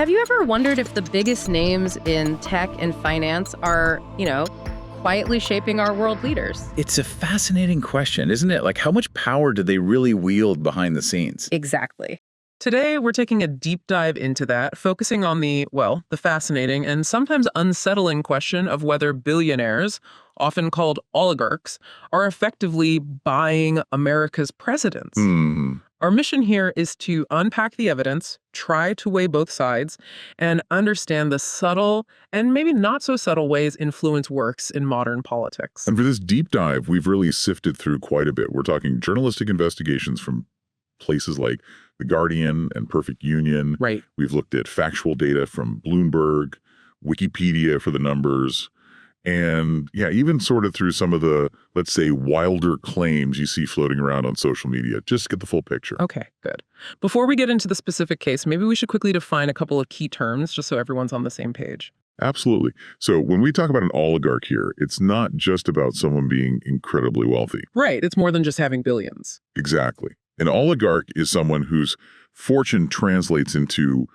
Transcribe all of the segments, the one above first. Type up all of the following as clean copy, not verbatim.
Have you ever wondered if the biggest names in tech and finance are, quietly shaping our world leaders? It's a fascinating question, isn't it? Like, how much power do they really wield behind the scenes? Exactly. Today, we're taking a deep dive into that, focusing on the fascinating and sometimes unsettling question of whether billionaires, often called oligarchs, are effectively buying America's presidents. Our mission here is to unpack the evidence, try to weigh both sides, and understand the subtle and maybe not so subtle ways influence works in modern politics. And for this deep dive, we've really sifted through quite a bit. We're talking journalistic investigations from places like The Guardian and Perfect Union. Right. We've looked at factual data from Bloomberg, Wikipedia for the numbers, and even sorted through some of the, let's say, wilder claims you see floating around on social media. Just get the full picture. Okay, good. Before we get into the specific case, maybe we should quickly define a couple of key terms just so everyone's on the same page. Absolutely. So when we talk about an oligarch here, it's not just about someone being incredibly wealthy. Right. It's more than just having billions. Exactly. An oligarch is someone whose fortune translates into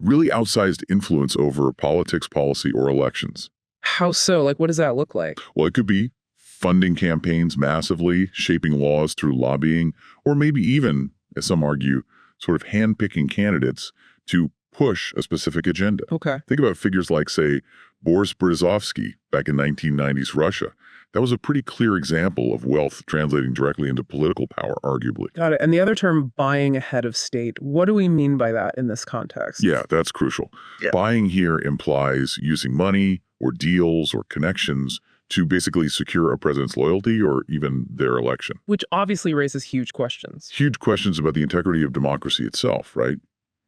really outsized influence over politics, policy, or elections. How so? Like, what does that look like? Well, it could be funding campaigns massively, shaping laws through lobbying, or maybe even, as some argue, sort of handpicking candidates to push a specific agenda. Okay. Think about figures like, say, Boris Berezovsky back in 1990s Russia. That was a pretty clear example of wealth translating directly into political power, arguably. Got it. And the other term, buying a head of state, what do we mean by that in this context? Yeah, that's crucial. Yeah. Buying here implies using money or deals or connections to basically secure a president's loyalty or even their election. Which obviously raises huge questions. Huge questions about the integrity of democracy itself, right?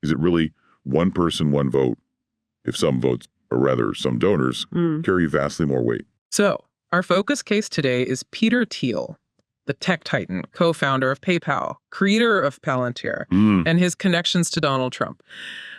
Is it really one person, one vote, if some votes, or rather some donors, carry vastly more weight? So, our focus case today is Peter Thiel, the tech titan, co-founder of PayPal, creator of Palantir, and his connections to Donald Trump.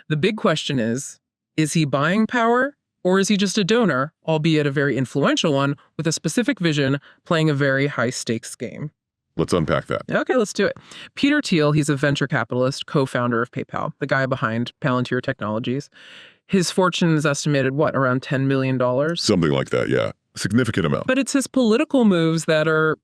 The big question is he buying power, or is he just a donor, albeit a very influential one, with a specific vision, playing a very high-stakes game? Let's unpack that. Okay, let's do it. Peter Thiel, he's a venture capitalist, co-founder of PayPal, the guy behind Palantir Technologies. His fortune is estimated, around $10 million? Something like that, yeah. Significant amount. But it's his political moves that are,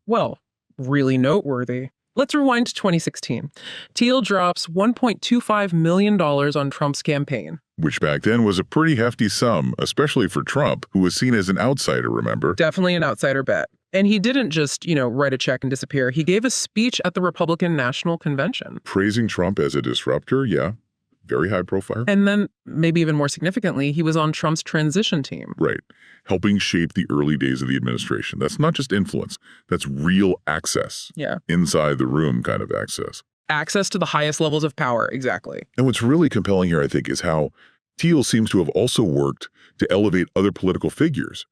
really noteworthy. Let's rewind to 2016. Thiel drops $1.25 million on Trump's campaign. Which back then was a pretty hefty sum, especially for Trump, who was seen as an outsider, remember? Definitely an outsider bet. And he didn't just, write a check and disappear. He gave a speech at the Republican National Convention. Praising Trump as a disruptor, yeah. Very high profile. And then, maybe even more significantly, he was on Trump's transition team. Right. Helping shape the early days of the administration. That's not just influence. That's real access. Yeah. Inside the room kind of access. Access to the highest levels of power, exactly. And what's really compelling here, I think, is how Thiel seems to have also worked to elevate other political figures.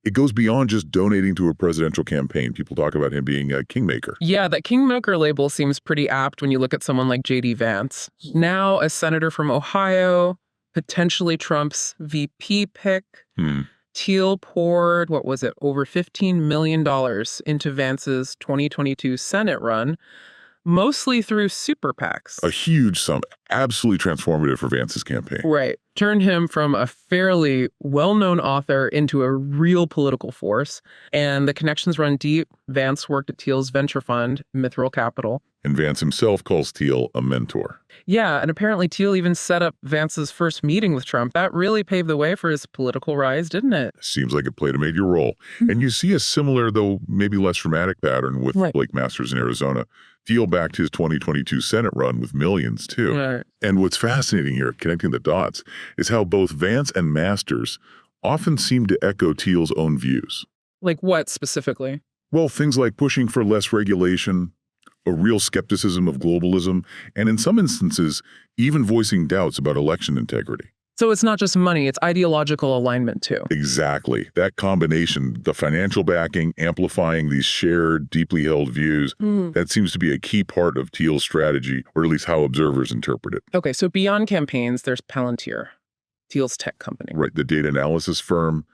It goes beyond just donating to a presidential campaign. People talk about him being a kingmaker. Yeah, that kingmaker label seems pretty apt when you look at someone like J.D. Vance. Now a senator from Ohio, potentially Trump's VP pick. Thiel poured, over $15 million into Vance's 2022 Senate run, mostly through super PACs. A huge sum, absolutely transformative for Vance's campaign. Right. Turned him from a fairly well-known author into a real political force. And the connections run deep. Vance worked at Thiel's venture fund, Mithril Capital. And Vance himself calls Thiel a mentor. Yeah, and apparently Thiel even set up Vance's first meeting with Trump. That really paved the way for his political rise, didn't it? Seems like it played a major role. And you see a similar, though maybe less dramatic pattern with Blake Masters in Arizona. Thiel backed his 2022 Senate run with millions, too. Right. And what's fascinating here, connecting the dots, is how both Vance and Masters often seem to echo Thiel's own views. Like what specifically? Well, things like pushing for less regulation, a real skepticism of globalism, and in some instances, even voicing doubts about election integrity. So it's not just money, it's ideological alignment too. Exactly. That combination, the financial backing, amplifying these shared, deeply held views, that seems to be a key part of Thiel's strategy, or at least how observers interpret it. Okay, so beyond campaigns, there's Palantir, Thiel's tech company. Right, the data analysis firm,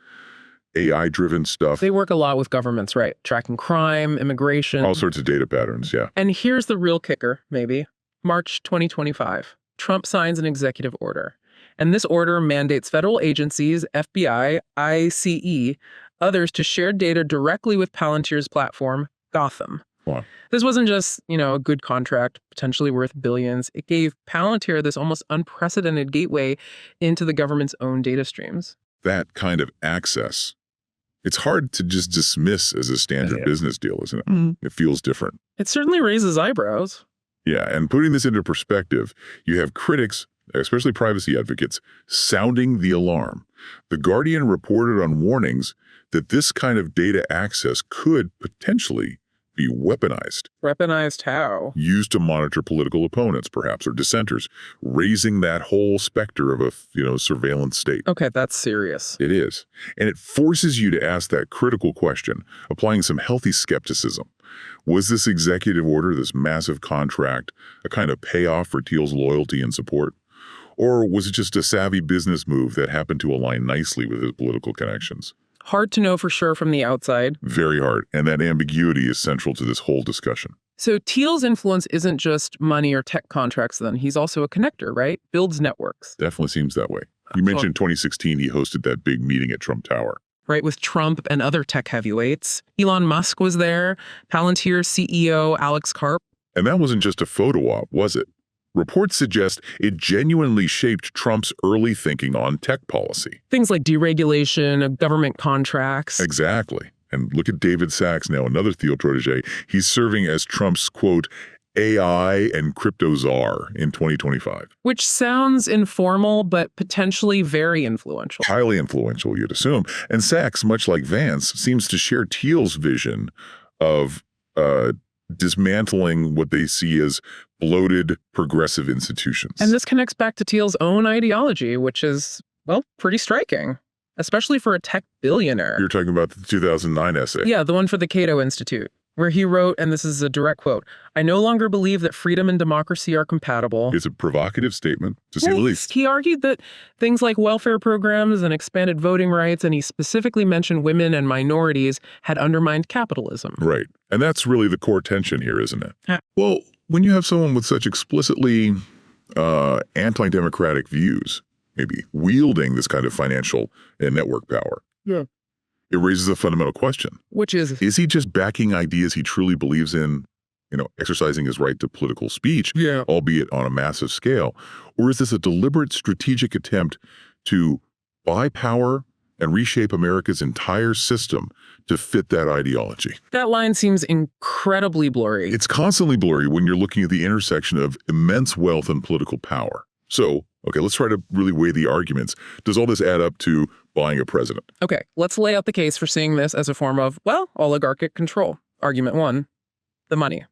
AI-driven stuff. They work a lot with governments, right? Tracking crime, immigration. All sorts of data patterns, yeah. And here's the real kicker, maybe. March 2025. Trump signs an executive order. And this order mandates federal agencies, FBI, ICE, others to share data directly with Palantir's platform, Gotham. Wow. This wasn't just, a good contract, potentially worth billions. It gave Palantir this almost unprecedented gateway into the government's own data streams. That kind of access, it's hard to just dismiss as a standard business deal, isn't it? Mm. It feels different. It certainly raises eyebrows. Yeah, and putting this into perspective, you have critics, especially privacy advocates, sounding the alarm. The Guardian reported on warnings that this kind of data access could potentially be weaponized. Weaponized how? Used to monitor political opponents, perhaps, or dissenters, raising that whole specter of a, surveillance state. Okay, that's serious. It is. And it forces you to ask that critical question, applying some healthy skepticism. Was this executive order, this massive contract, a kind of payoff for Thiel's loyalty and support? Or was it just a savvy business move that happened to align nicely with his political connections? Hard to know for sure from the outside. Very hard. And that ambiguity is central to this whole discussion. So Thiel's influence isn't just money or tech contracts then. He's also a connector, right? Builds networks. Definitely seems that way. You mentioned 2016, he hosted that big meeting at Trump Tower. Right, with Trump and other tech heavyweights. Elon Musk was there, Palantir CEO Alex Karp. And that wasn't just a photo op, was it? Reports suggest it genuinely shaped Trump's early thinking on tech policy. Things like deregulation of government contracts. Exactly. And look at David Sachs now, another Thiel protege. He's serving as Trump's, quote, AI and crypto czar in 2025. Which sounds informal, but potentially very influential. Highly influential, you'd assume. And Sachs, much like Vance, seems to share Thiel's vision of dismantling what they see as bloated progressive institutions. And this connects back to Thiel's own ideology, which is, pretty striking, especially for a tech billionaire. You're talking about the 2009 essay. Yeah, the one for the Cato Institute, where he wrote, and this is a direct quote, "I no longer believe that freedom and democracy are compatible." It's a provocative statement, to say the least. He argued that things like welfare programs and expanded voting rights, and he specifically mentioned women and minorities, had undermined capitalism. Right. And that's really the core tension here, isn't it? Well, when you have someone with such explicitly anti-democratic views, maybe wielding this kind of financial and network power, it raises a fundamental question. Which is he just backing ideas he truly believes in, exercising his right to political speech, albeit on a massive scale? Or is this a deliberate strategic attempt to buy power and reshape America's entire system to fit that ideology? That line seems incredibly blurry. It's constantly blurry when you're looking at the intersection of immense wealth and political power. So, okay, let's try to really weigh the arguments. Does all this add up to buying a president? Okay, let's lay out the case for seeing this as a form of, oligarchic control. Argument one, the money.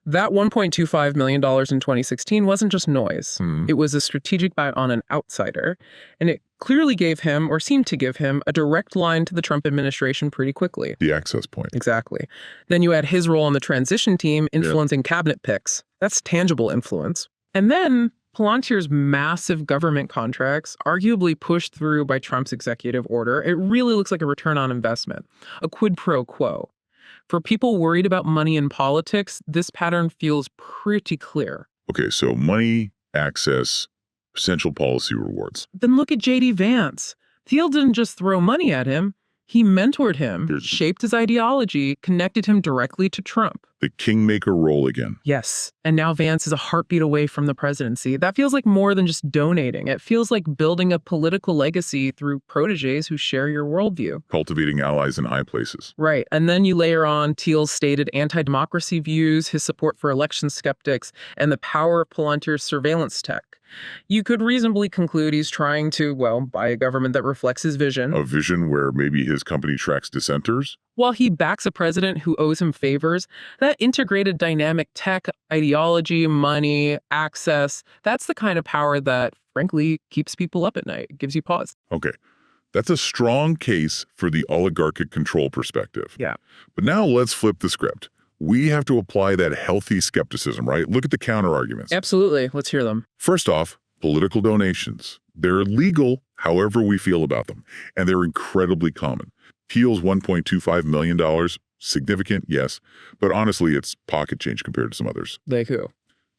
That $1.25 million in 2016 wasn't just noise. It was a strategic buy on an outsider, and it clearly gave him, or seemed to give him, a direct line to the Trump administration pretty quickly. The access point. Exactly. Then you add his role on the transition team, influencing cabinet picks. That's tangible influence. And then Palantir's massive government contracts, arguably pushed through by Trump's executive order, it really looks like a return on investment, a quid pro quo. For people worried about money in politics, this pattern feels pretty clear. Okay, so money, access, potential policy rewards. Then look at J.D. Vance. Thiel didn't just throw money at him. He mentored him, shaped his ideology, connected him directly to Trump. The kingmaker role again. Yes. And now Vance is a heartbeat away from the presidency. That feels like more than just donating. It feels like building a political legacy through proteges who share your worldview. Cultivating allies in high places. Right. And then you layer on Thiel's stated anti-democracy views, his support for election skeptics, and the power of Palantir's surveillance tech. You could reasonably conclude he's trying to, buy a government that reflects his vision. A vision where maybe his company tracks dissenters? While he backs a president who owes him favors, that integrated dynamic tech, ideology, money, access, that's the kind of power that, frankly, keeps people up at night, gives you pause. Okay. That's a strong case for the oligarchic control perspective. Yeah. But now let's flip the script. We have to apply that healthy skepticism, right? Look at the counter arguments. Absolutely. Let's hear them. First off, political donations. They're illegal, however we feel about them, and they're incredibly common. Thiel's $1.25 million, significant, yes, but honestly, it's pocket change compared to some others. Like who?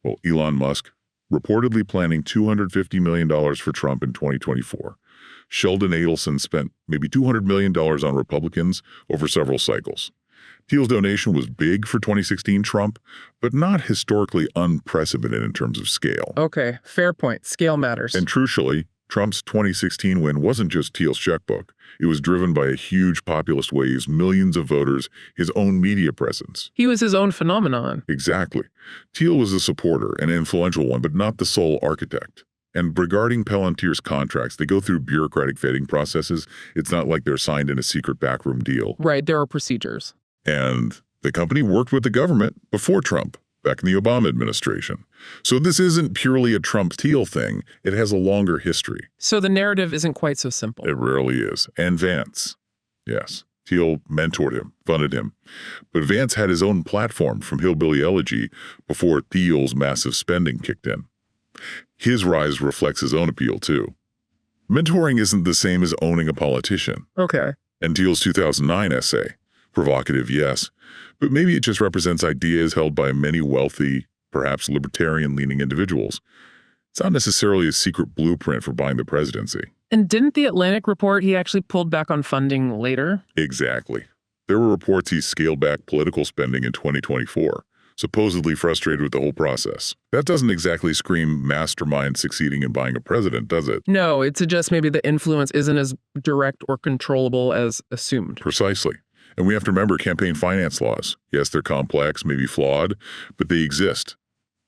Well, Elon Musk, reportedly planning $250 million for Trump in 2024. Sheldon Adelson spent maybe $200 million on Republicans over several cycles. Thiel's donation was big for 2016 Trump, but not historically unprecedented in terms of scale. Okay, fair point. Scale matters. And crucially, Trump's 2016 win wasn't just Thiel's checkbook. It was driven by a huge populist wave's millions of voters, his own media presence. He was his own phenomenon. Exactly. Thiel was a supporter, an influential one, but not the sole architect. And regarding Palantir's contracts, they go through bureaucratic vetting processes. It's not like they're signed in a secret backroom deal. Right, there are procedures. And the company worked with the government before Trump, back in the Obama administration. So this isn't purely a Trump-Thiel thing. It has a longer history. So the narrative isn't quite so simple. It rarely is. And Vance. Yes, Thiel mentored him, funded him. But Vance had his own platform from Hillbilly Elegy before Thiel's massive spending kicked in. His rise reflects his own appeal, too. Mentoring isn't the same as owning a politician. Okay. And Thiel's 2009 essay, provocative, yes, but maybe it just represents ideas held by many wealthy, perhaps libertarian-leaning individuals. It's not necessarily a secret blueprint for buying the presidency. And didn't the Atlantic report he actually pulled back on funding later? Exactly. There were reports he scaled back political spending in 2024, supposedly frustrated with the whole process. That doesn't exactly scream mastermind succeeding in buying a president, does it? No, it suggests maybe the influence isn't as direct or controllable as assumed. Precisely. And we have to remember campaign finance laws. Yes, they're complex, maybe flawed, but they exist.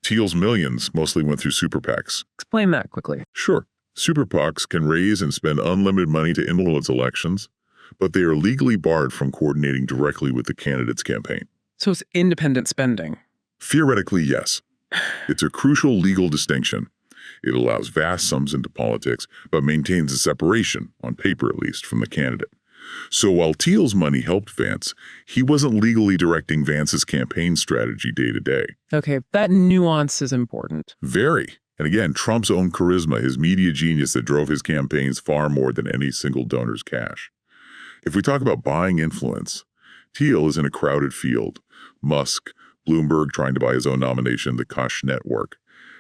Thiel's millions mostly went through super PACs. Explain that quickly. Sure. Super PACs can raise and spend unlimited money to influence elections, but they are legally barred from coordinating directly with the candidate's campaign. So it's independent spending. Theoretically, yes. It's a crucial legal distinction. It allows vast sums into politics, but maintains a separation, on paper at least, from the candidate. So while Thiel's money helped Vance, he wasn't legally directing Vance's campaign strategy day to day. Okay, that nuance is important. Very. And again, Trump's own charisma, his media genius that drove his campaigns far more than any single donor's cash. If we talk about buying influence, Thiel is in a crowded field. Musk, Bloomberg trying to buy his own nomination, the Koch network.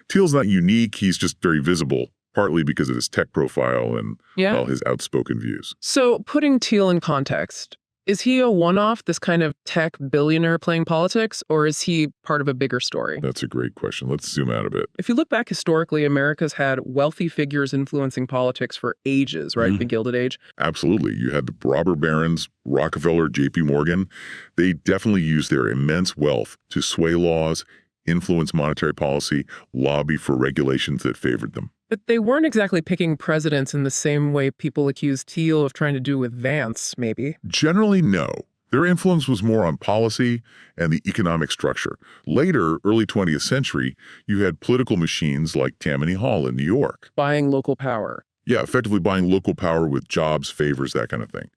Thiel's not unique, he's just very visible, partly because of his tech profile and, well, his outspoken views. So putting Thiel in context, is he a one-off, this kind of tech billionaire playing politics, or is he part of a bigger story? That's a great question. Let's zoom out a bit. If you look back historically, America's had wealthy figures influencing politics for ages, right? The Gilded Age. Absolutely. You had the robber barons, Rockefeller, J.P. Morgan. They definitely used their immense wealth to sway laws, influence monetary policy, lobby for regulations that favored them. But they weren't exactly picking presidents in the same way people accuse Thiel of trying to do with Vance, maybe. Generally, no. Their influence was more on policy and the economic structure. Later, early 20th century, you had political machines like Tammany Hall in New York. Buying local power. Yeah, effectively buying local power with jobs, favors, that kind of thing.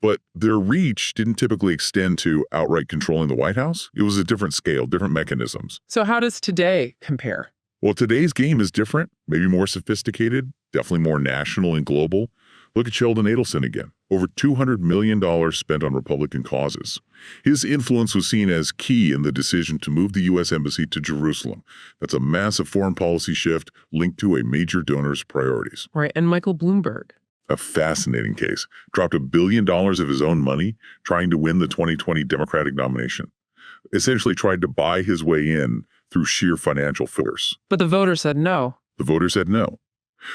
But their reach didn't typically extend to outright controlling the White House. It was a different scale, different mechanisms. So how does today compare? Well, today's game is different, maybe more sophisticated, definitely more national and global. Look at Sheldon Adelson again. Over $200 million spent on Republican causes. His influence was seen as key in the decision to move the U.S. Embassy to Jerusalem. That's a massive foreign policy shift linked to a major donor's priorities. Right, and Michael Bloomberg. A fascinating case. Dropped $1 billion of his own money trying to win the 2020 Democratic nomination. Essentially tried to buy his way in through sheer financial force. But the voters said no. The voters said no,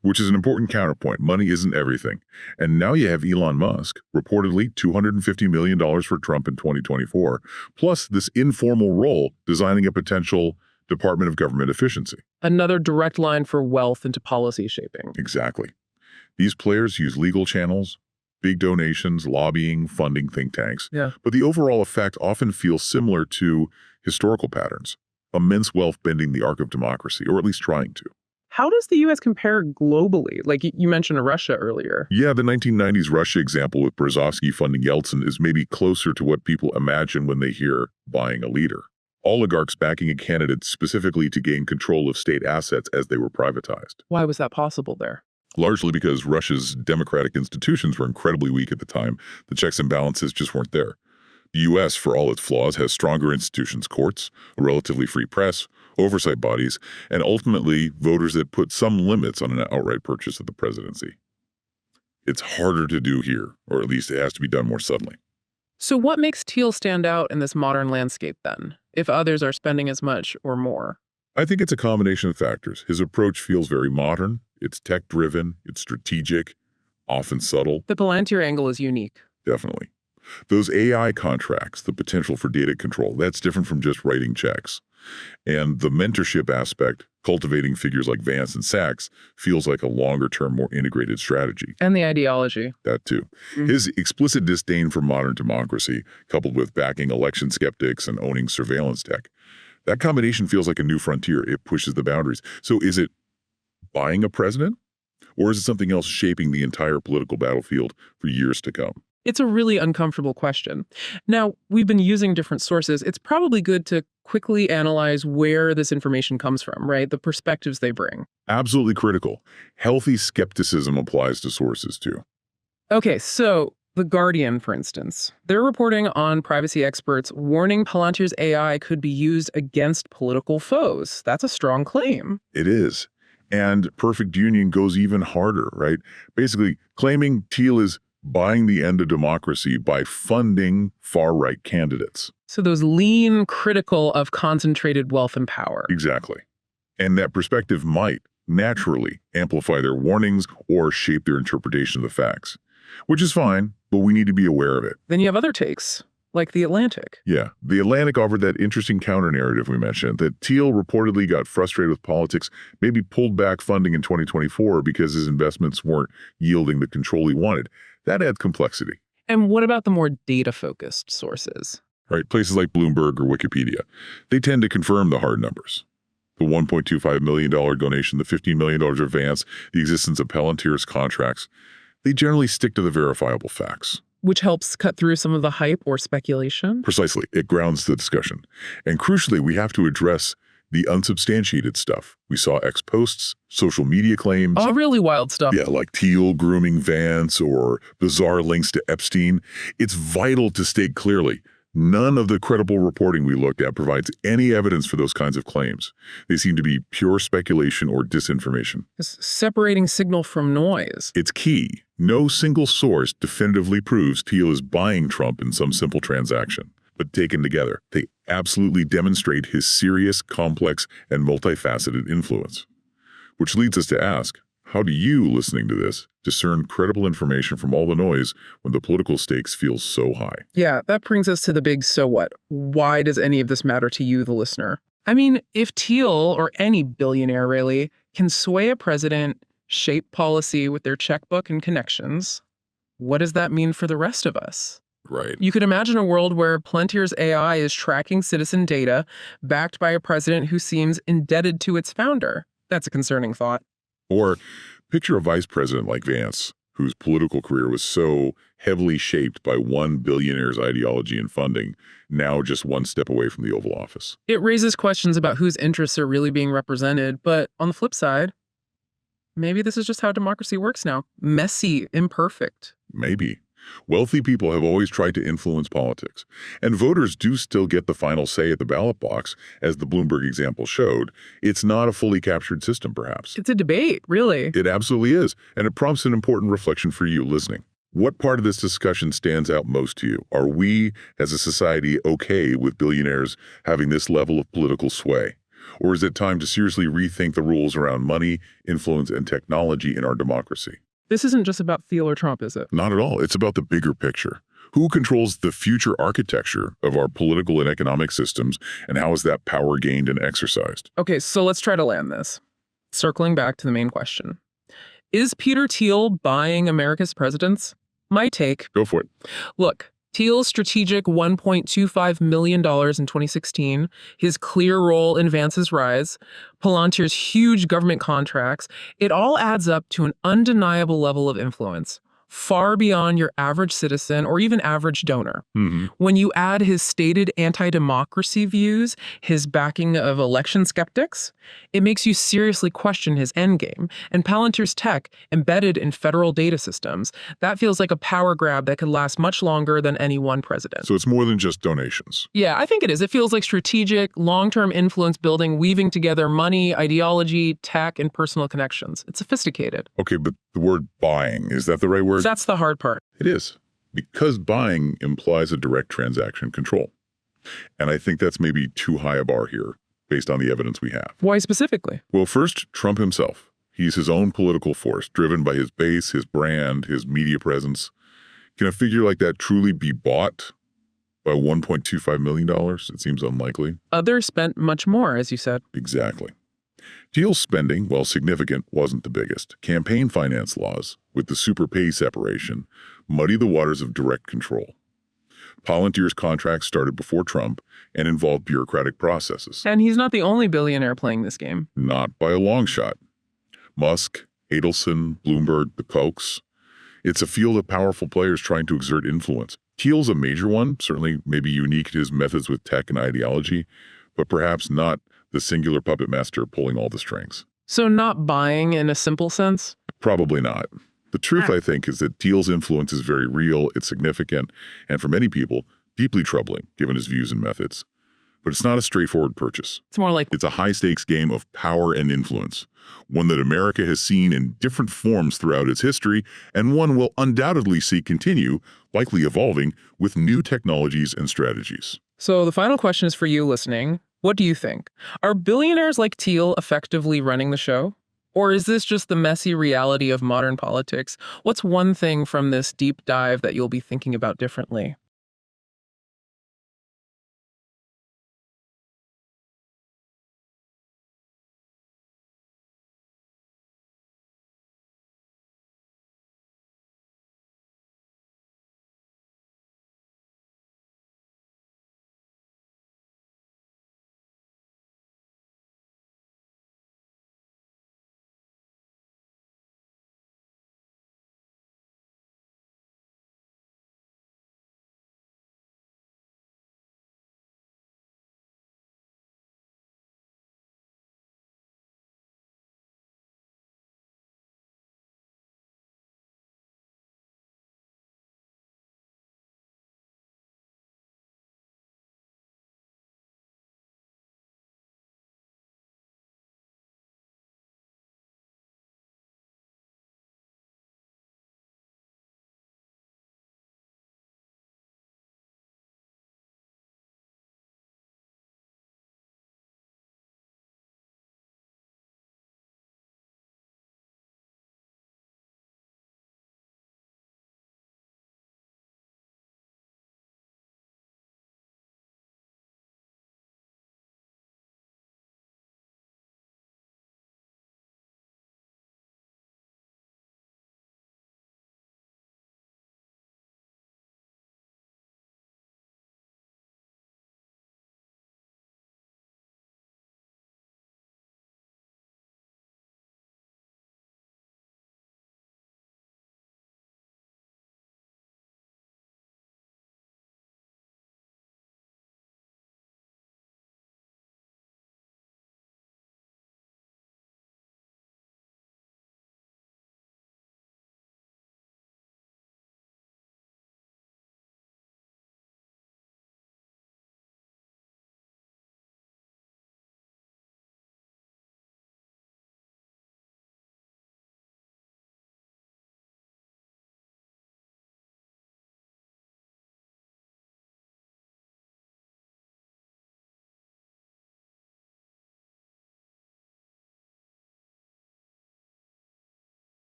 which is an important counterpoint. Money isn't everything. And now you have Elon Musk, reportedly $250 million for Trump in 2024, plus this informal role designing a potential Department of Government efficiency. Another direct line for wealth into policy shaping. Exactly. These players use legal channels, big donations, lobbying, funding think tanks. Yeah. But the overall effect often feels similar to historical patterns. Immense wealth bending the arc of democracy, or at least trying to. How does the U.S. compare globally? Like you mentioned Russia earlier. Yeah, the 1990s Russia example with Berezovsky funding Yeltsin is maybe closer to what people imagine when they hear buying a leader. Oligarchs backing a candidate specifically to gain control of state assets as they were privatized. Why was that possible there? Largely because Russia's democratic institutions were incredibly weak at the time. The checks and balances just weren't there. The U.S., for all its flaws, has stronger institutions, courts, a relatively free press, oversight bodies, and ultimately voters that put some limits on an outright purchase of the presidency. It's harder to do here, or at least it has to be done more subtly. So what makes Thiel stand out in this modern landscape then, if others are spending as much or more? I think it's a combination of factors. His approach feels very modern, it's tech-driven, it's strategic, often subtle. The Palantir angle is unique. Definitely. Those AI contracts, the potential for data control, that's different from just writing checks. And the mentorship aspect, cultivating figures like Vance and Sachs, feels like a longer-term, more integrated strategy. And the ideology. That too. His explicit disdain for modern democracy, coupled with backing election skeptics and owning surveillance tech, that combination feels like a new frontier. It pushes the boundaries. So is it buying a president? Or is it something else shaping the entire political battlefield for years to come? It's a really uncomfortable question. Now, we've been using different sources. It's probably good to quickly analyze where this information comes from, right? The perspectives they bring. Absolutely critical. Healthy skepticism applies to sources too. Okay, so The Guardian, for instance, they're reporting on privacy experts warning Palantir's AI could be used against political foes. That's a strong claim. It is. And Perfect Union goes even harder, right? Basically, claiming Thiel is buying the end of democracy by funding far-right candidates. So those lean critical of concentrated wealth and power. Exactly. And that perspective might naturally amplify their warnings or shape their interpretation of the facts, which is fine, but we need to be aware of it. Then you have other takes, like The Atlantic. Yeah, The Atlantic offered that interesting counter-narrative we mentioned, that Thiel reportedly got frustrated with politics, maybe pulled back funding in 2024 because his investments weren't yielding the control he wanted. That adds complexity. And what about the more data-focused sources? Right, places like Bloomberg or Wikipedia, they tend to confirm the hard numbers. The $1.25 million donation, the $15 million advance, the existence of Palantir's contracts, they generally stick to the verifiable facts. Which helps cut through some of the hype or speculation? Precisely. It grounds the discussion. And crucially, we have to address the unsubstantiated stuff. We saw ex-posts, social media claims. Oh, really wild stuff. Yeah, like Thiel grooming Vance or bizarre links to Epstein. It's vital to state clearly, none of the credible reporting we looked at provides any evidence for those kinds of claims. They seem to be pure speculation or disinformation. It's separating signal from noise. It's key. No single source definitively proves Thiel is buying Trump in some simple transaction. But taken together, they absolutely demonstrate his serious, complex, and multifaceted influence. Which leads us to ask, how do you, listening to this, discern credible information from all the noise when the political stakes feel so high? Yeah, that brings us to the big so what. Why does any of this matter to you, the listener? I mean, if Thiel, or any billionaire really, can sway a president, shape policy with their checkbook and connections, what does that mean for the rest of us? Right. You could imagine a world where Palantir's AI is tracking citizen data backed by a president who seems indebted to its founder. That's a concerning thought. Or picture a vice president like Vance, whose political career was so heavily shaped by one billionaire's ideology and funding, now just one step away from the Oval Office. It raises questions about whose interests are really being represented, but on the flip side, maybe this is just how democracy works now. Messy, imperfect. Maybe. Wealthy people have always tried to influence politics, and voters do still get the final say at the ballot box, as the Bloomberg example showed. It's not a fully captured system, perhaps. It's a debate, really. It absolutely is, and it prompts an important reflection for you listening. What part of this discussion stands out most to you? Are we, as a society, okay with billionaires having this level of political sway? Or is it time to seriously rethink the rules around money, influence, and technology in our democracy? This isn't just about Thiel or Trump, is it? Not at all. It's about the bigger picture. Who controls the future architecture of our political and economic systems, and how is that power gained and exercised? Okay, so let's try to land this. Circling back to the main question. Is Peter Thiel buying America's presidents? My take. Go for it. Look, Thiel's strategic $1.25 million in 2016, his clear role in Vance's rise, Palantir's huge government contracts, it all adds up to an undeniable level of influence. far beyond your average citizen or even average donor. Hmm. When you add his stated anti-democracy views, his backing of election skeptics, it makes you seriously question his endgame. And Palantir's tech, embedded in federal data systems, that feels like a power grab that could last much longer than any one president. So it's more than just donations. Yeah, I think it is. It feels like strategic, long-term influence building, weaving together money, ideology, tech, and personal connections. It's sophisticated. Okay, but the word buying, is that the right word? That's the hard part. It is, because buying implies a direct transaction control. And I think that's maybe too high a bar here, based on the evidence we have. Why specifically? Well, first, Trump himself. He's his own political force, driven by his base, his brand, his media presence. Can a figure like that truly be bought by $1.25 million? It seems unlikely. Others spent much more, as you said. Exactly. Thiel's spending, while significant, wasn't the biggest. Campaign finance laws, with the super pay separation, muddy the waters of direct control. Palantir's contracts started before Trump and involved bureaucratic processes. And he's not the only billionaire playing this game. Not by a long shot. Musk, Adelson, Bloomberg, the Kochs. It's a field of powerful players trying to exert influence. Thiel's a major one, certainly maybe unique to his methods with tech and ideology, but perhaps not the singular puppet master pulling all the strings. So not buying in a simple sense? Probably not. The truth, I think, is that Thiel's influence is very real, it's significant, and for many people, deeply troubling, given his views and methods. But it's not a straightforward purchase. It's more like It's a high-stakes game of power and influence, one that America has seen in different forms throughout its history, and one will undoubtedly see continue, likely evolving, with new technologies and strategies. So the final question is for you listening. What do you think? Are billionaires like Thiel effectively running the show? Or is this just the messy reality of modern politics? What's one thing from this deep dive that you'll be thinking about differently?